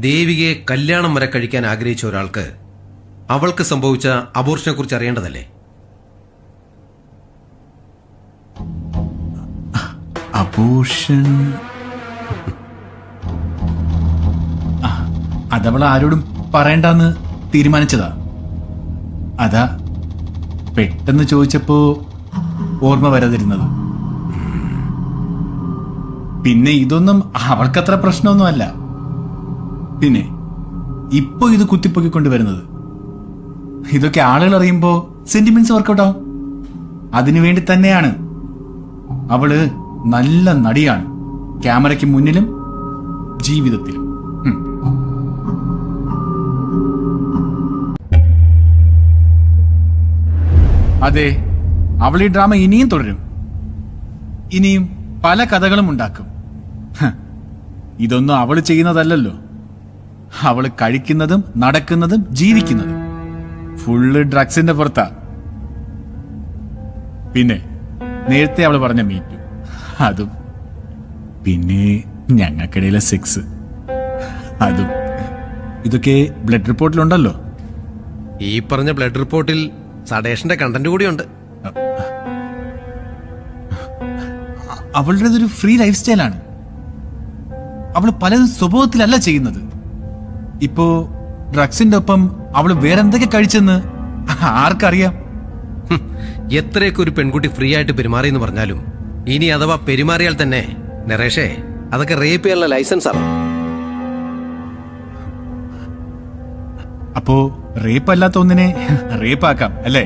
ദേവികയെ കല്യാണം വരെ കഴിക്കാൻ ആഗ്രഹിച്ച ഒരാൾക്ക് അവൾക്ക് സംഭവിച്ച അബോർഷനെ കുറിച്ച് അറിയേണ്ടതല്ലേ? അബോർഷൻ അതവൾ ആരോടും പറയണ്ടെന്ന് തീരുമാനിച്ചതാ. അതാ പെട്ടെന്ന് ചോദിച്ചപ്പോ ഓർമ്മ വരാതിരുന്നത്. പിന്നെ ഇതൊന്നും അവൾക്കത്ര പ്രശ്നമൊന്നുമല്ല. പിന്നെ ഇപ്പൊ ഇത് കുത്തിപ്പൊക്കിക്കൊണ്ടുവരുന്നത് ഇതൊക്കെ ആളുകൾ അറിയുമ്പോ സെന്റിമെന്റ്സ് വർക്കൗട്ട് ആവും. അതിനുവേണ്ടി തന്നെയാണ്. അവള് നല്ല നടിയാണ്, ക്യാമറയ്ക്ക് മുന്നിലും ജീവിതത്തിലും. അതെ, അവൾ ഈ ഡ്രാമ ഇനിയും തുടരും. ഇനിയും പല കഥകളും ഉണ്ടാക്കും. ഇതൊന്നും അവള് ചെയ്യുന്നതല്ലല്ലോ. അവള് കഴിക്കുന്നതും നടക്കുന്നതും ജീവിക്കുന്നതും ഫുള്ള് ഡ്രഗ്സിന്റെ പുറത്താ. പിന്നെ നേരത്തെ അവള് പറഞ്ഞ മീറ്റു, അതും പിന്നെ ഞങ്ങൾക്കിടയിലെ സെക്സ്, അതും. ഇതൊക്കെ ബ്ലഡ് റിപ്പോർട്ടിലുണ്ടല്ലോ. ഈ പറഞ്ഞ ബ്ലഡ് റിപ്പോർട്ടിൽ സഡേഷന്റെ കണ്ടന്റ് കൂടിയുണ്ട്. അവളുടേതൊരു ഫ്രീ ലൈഫ് സ്റ്റൈലാണ്. അവള് പലതും സ്വഭാവത്തിലല്ല ചെയ്യുന്നത്. ഇപ്പോ ഡ്രഗ്സിന്റെ ഒപ്പം അവള് വേറെന്തൊക്കെ കഴിച്ചെന്ന് ആർക്കറിയാം? എത്രയൊക്കെ ഒരു പെൺകുട്ടി ഫ്രീ ആയിട്ട് പെരുമാറിയെന്ന് പറഞ്ഞാലും ഇനി അഥവാ പെരുമാറിയാൽ തന്നെ നരേഷേ, അതൊക്കെ റേപ്പ് ചെയ്യാനുള്ള ലൈസൻസ് ആണ്. അപ്പോ റേപ്പ് അല്ലാത്ത ഒന്നിനെ റേപ്പ് ആക്കാം അല്ലേ?